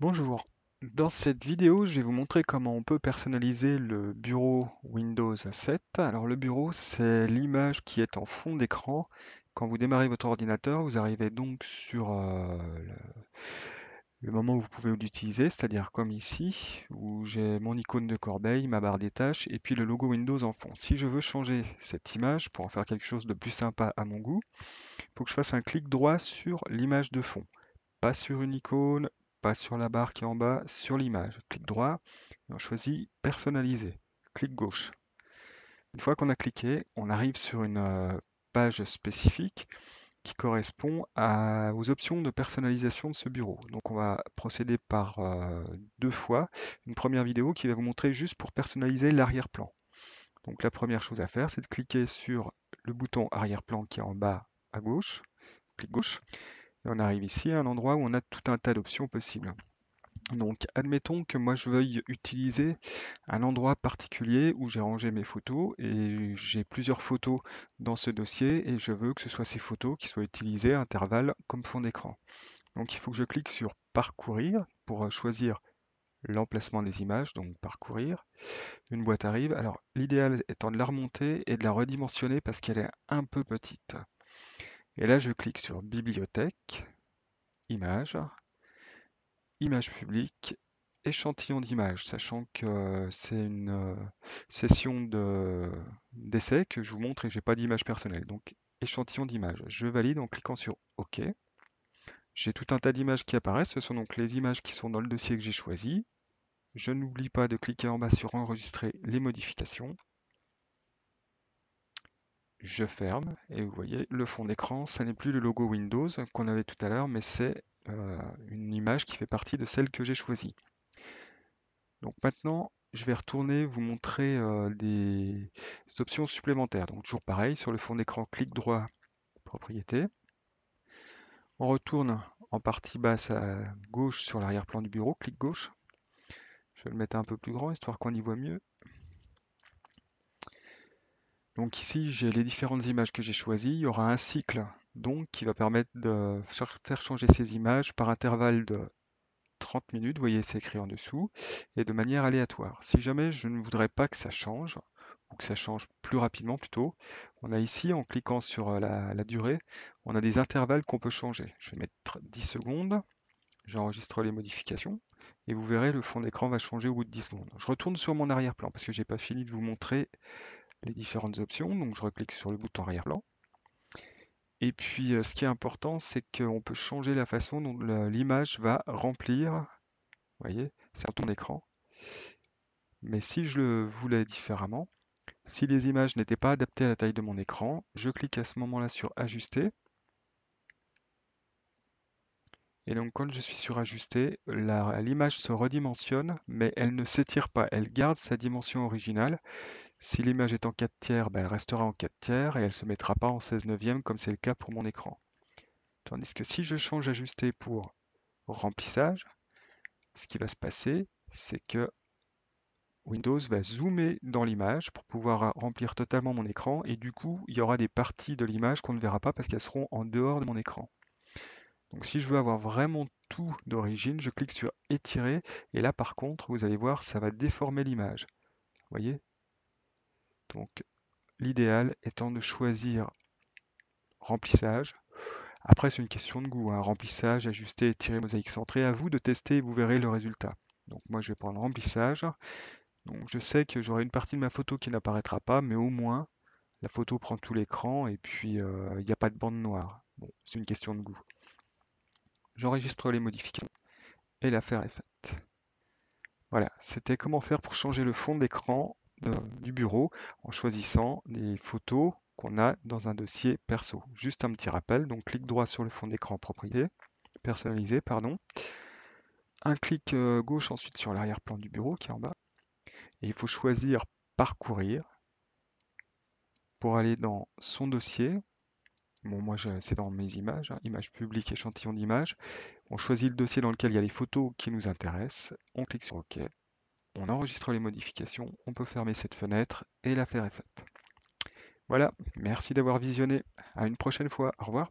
Bonjour, dans cette vidéo, je vais vous montrer comment on peut personnaliser le bureau Windows 7. Alors le bureau, c'est l'image qui est en fond d'écran. Quand vous démarrez votre ordinateur, vous arrivez donc sur le moment où vous pouvez l'utiliser, c'est-à-dire comme ici, où j'ai mon icône de corbeille, ma barre des tâches et puis le logo Windows en fond. Si je veux changer cette image pour en faire quelque chose de plus sympa à mon goût, il faut que je fasse un clic droit sur l'image de fond. Pas sur une icône, pas sur la barre qui est en bas, sur l'image. Clic droit, et on choisit personnaliser. Clic gauche. Une fois qu'on a cliqué, on arrive sur une page spécifique qui correspond aux options de personnalisation de ce bureau. Donc on va procéder par deux fois. Une première vidéo qui va vous montrer juste pour personnaliser l'arrière-plan. Donc la première chose à faire, c'est de cliquer sur le bouton arrière-plan qui est en bas à gauche, clic gauche. Et on arrive ici à un endroit où on a tout un tas d'options possibles. Donc, admettons que moi je veuille utiliser un endroit particulier où j'ai rangé mes photos et j'ai plusieurs photos dans ce dossier et je veux que ce soit ces photos qui soient utilisées à intervalles comme fond d'écran. Donc, il faut que je clique sur Parcourir pour choisir l'emplacement des images, donc Parcourir. Une boîte arrive. Alors, l'idéal étant de la remonter et de la redimensionner parce qu'elle est un peu petite. Et là, je clique sur Bibliothèque, Images. Image publique, échantillon d'images, sachant que c'est une session d'essai que je vous montre et que j'ai pas d'image personnelle. Donc échantillon d'images. Je valide en cliquant sur OK. J'ai tout un tas d'images qui apparaissent. Ce sont donc les images qui sont dans le dossier que j'ai choisi. Je n'oublie pas de cliquer en bas sur enregistrer les modifications. Je ferme et vous voyez le fond d'écran, ça n'est plus le logo Windows qu'on avait tout à l'heure, mais c'est une image qui fait partie de celle que j'ai choisie. Donc maintenant, je vais retourner vous montrer des options supplémentaires. Donc toujours pareil, sur le fond d'écran, clic droit, propriété. On retourne en partie basse à gauche sur l'arrière-plan du bureau, clic gauche. Je vais le mettre un peu plus grand, histoire qu'on y voit mieux. Donc ici, j'ai les différentes images que j'ai choisies. Il y aura un cycle donc qui va permettre de faire changer ces images par intervalle de 30 minutes, vous voyez c'est écrit en dessous, et de manière aléatoire. Si jamais je ne voudrais pas que ça change, ou que ça change plus rapidement plutôt, on a ici, en cliquant sur la durée, on a des intervalles qu'on peut changer. Je vais mettre 10 secondes, j'enregistre les modifications, et vous verrez le fond d'écran va changer au bout de 10 secondes. Je retourne sur mon arrière-plan, parce que j'ai pas fini de vous montrer les différentes options, donc je reclique sur le bouton arrière-plan. Et puis ce qui est important, c'est qu'on peut changer la façon dont l'image va remplir. Vous voyez, c'est un ton d'écran. Mais si je le voulais différemment, si les images n'étaient pas adaptées à la taille de mon écran, je clique à ce moment-là sur Ajuster. Et donc quand je suis sur Ajuster, l'image se redimensionne, mais elle ne s'étire pas. Elle garde sa dimension originale. Si l'image est en 4 tiers, ben, elle restera en 4 tiers et elle ne se mettra pas en 16 neuvième comme c'est le cas pour mon écran. Tandis que si je change Ajuster pour remplissage, ce qui va se passer, c'est que Windows va zoomer dans l'image pour pouvoir remplir totalement mon écran et du coup, il y aura des parties de l'image qu'on ne verra pas parce qu'elles seront en dehors de mon écran. Donc si je veux avoir vraiment tout d'origine, je clique sur étirer et là par contre, vous allez voir, ça va déformer l'image. Vous voyez? Donc l'idéal étant de choisir remplissage. Après, c'est une question de goût, hein. Remplissage, ajuster, étirer, mosaïque centrée. À vous de tester et vous verrez le résultat. Donc moi, je vais prendre remplissage. Donc je sais que j'aurai une partie de ma photo qui n'apparaîtra pas, mais au moins la photo prend tout l'écran et puis il n'y a pas de bande noire. Bon, c'est une question de goût. J'enregistre les modifications et l'affaire est faite. Voilà, c'était comment faire pour changer le fond d'écran du bureau en choisissant les photos qu'on a dans un dossier perso. Juste un petit rappel, donc clic droit sur le fond d'écran propriété, personnalisé, pardon. Un clic gauche ensuite sur l'arrière-plan du bureau qui est en bas. Et il faut choisir parcourir pour aller dans son dossier. Bon, moi, c'est dans mes images, hein, images publiques, échantillon d'images. On choisit le dossier dans lequel il y a les photos qui nous intéressent. On clique sur OK. On enregistre les modifications. On peut fermer cette fenêtre et l'affaire est faite. Voilà, merci d'avoir visionné. À une prochaine fois. Au revoir.